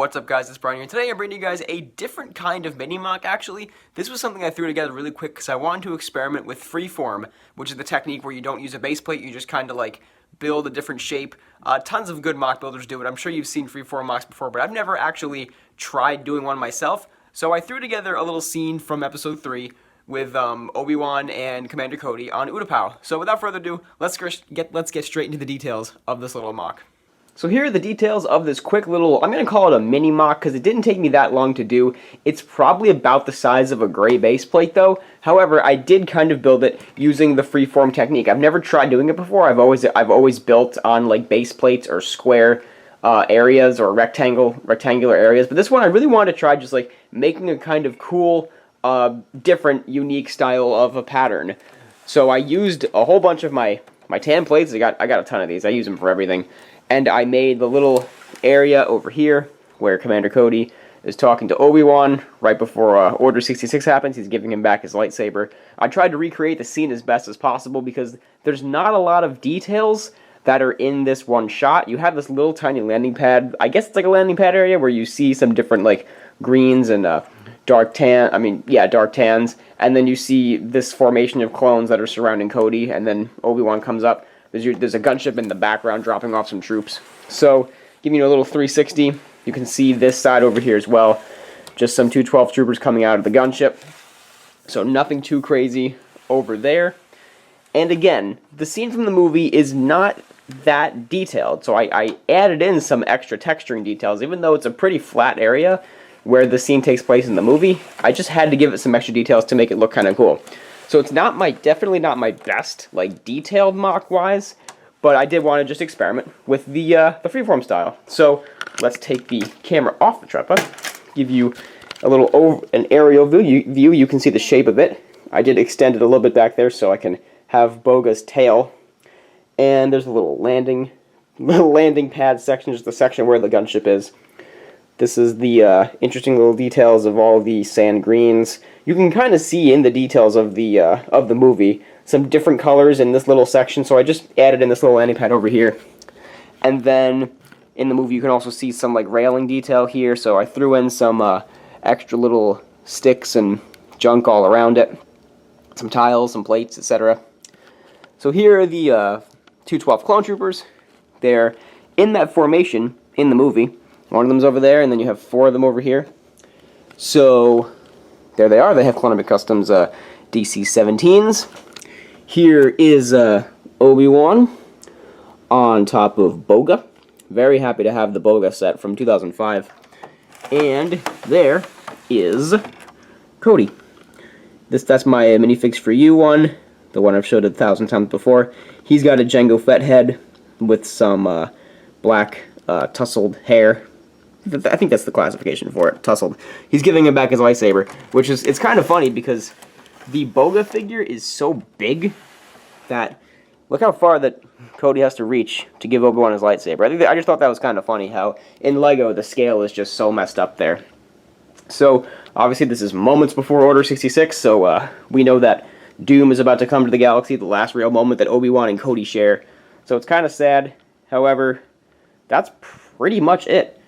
What's up, guys? It's Brian here. Today I'm bringing you guys a different kind of mini-MOC, actually. This was something I threw together really quick because I wanted to experiment with Freeform, which is the technique where you don't use a base plate, you just kind of like build a different shape. Tons of good MOC builders do it. I'm sure you've seen Freeform MOCs before, but I've never actually tried doing one myself. So I threw together a little scene from episode 3 with Obi-Wan and Commander Cody on Utapau. So without further ado, let's get straight into the details of this little MOC. So here are the details of this quick little, I'm going to call it a mini-MOC because it didn't take me that long to do. It's probably about the size of a gray base plate though. However, I did kind of build it using the freeform technique. I've never tried doing it before. I've always built on like base plates or square areas or rectangular areas. But this one I really wanted to try just like making a kind of cool, different, unique style of a pattern. So I used a whole bunch of my tan plates. I got a ton of these. I use them for everything. And I made the little area over here where Commander Cody is talking to Obi-Wan right before Order 66 happens. He's giving him back his lightsaber. I tried to recreate the scene as best as possible because there's not a lot of details that are in this one shot. You have this little tiny landing pad. I guess it's like a landing pad area where you see some different like greens and dark tans. And then you see this formation of clones that are surrounding Cody, and then Obi-Wan comes up. There's a gunship in the background dropping off some troops. So, giving you a little 360, you can see this side over here as well. Just some 212 troopers coming out of the gunship. So nothing too crazy over there. And again, the scene from the movie is not that detailed. So I added in some extra texturing details, even though it's a pretty flat area where the scene takes place in the movie. I just had to give it some extra details to make it look kind of cool. So it's definitely not my best, like, detailed MOC-wise, but I did want to just experiment with the freeform style. So let's take the camera off the tripod, give you a little an aerial view. You can see the shape of it. I did extend it a little bit back there so I can have Boga's tail. And there's a little landing pad section, just the section where the gunship is. This is the interesting little details of all the sand greens. You can kind of see in the details of the movie some different colors in this little section, so I just added in this little landing pad over here. And then in the movie you can also see some like railing detail here, so I threw in some extra little sticks and junk all around it. Some tiles, some plates, etc. So here are the 212 clone troopers. They're in that formation in the movie. One of them's over there, and then you have 4 of them over here. So, there they are. They have Columbia Customs DC-17s. Here is Obi-Wan on top of Boga. Very happy to have the Boga set from 2005. And there is Cody. That's my minifix for you one, the one I've showed 1,000 times before. He's got a Jango Fett head with some black tousled hair. I think that's the classification for it, tousled. He's giving him back his lightsaber, which is, it's kind of funny because the Boga figure is so big that, look how far that Cody has to reach to give Obi-Wan his lightsaber. I just thought that was kind of funny how in LEGO the scale is just so messed up there. So, obviously this is moments before Order 66, so we know that Doom is about to come to the galaxy, the last real moment that Obi-Wan and Cody share. So it's kind of sad. However, that's pretty much it.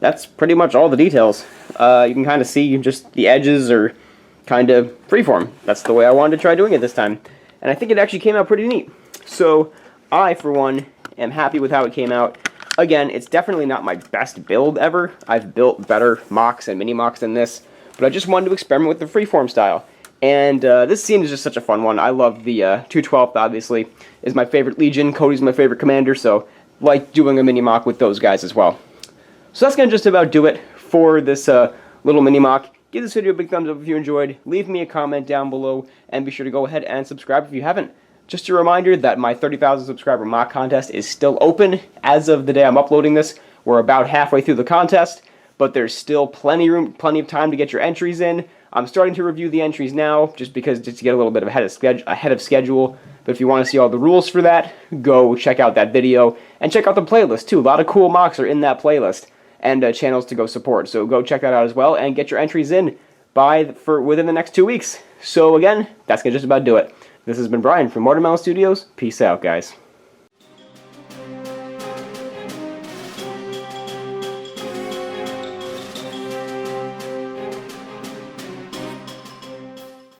That's pretty much all the details. You can kind of see just the edges are kind of freeform. That's the way I wanted to try doing it this time. And I think it actually came out pretty neat. So I, for one, am happy with how it came out. Again, it's definitely not my best build ever. I've built better MOCs and mini-MOCs than this. But I just wanted to experiment with the freeform style. And this scene is just such a fun one. I love the 212th, obviously, is my favorite Legion. Cody's my favorite commander, so like doing a mini-MOC with those guys as well. So that's going to just about do it for this little mini-MOC. Give this video a big thumbs up if you enjoyed. Leave me a comment down below, and be sure to go ahead and subscribe if you haven't. Just a reminder that my 30,000 subscriber MOC contest is still open as of the day I'm uploading this. We're about halfway through the contest, but there's still plenty of time to get your entries in. I'm starting to review the entries now, just to get a little bit ahead of schedule. But if you want to see all the rules for that, go check out that video, and check out the playlist too. A lot of cool MOCs are in that playlist, and channels to go support. So go check that out as well, and get your entries in within the next 2 weeks. So again, that's gonna just about do it. This has been Brian from Watermelon Studios. Peace out, guys.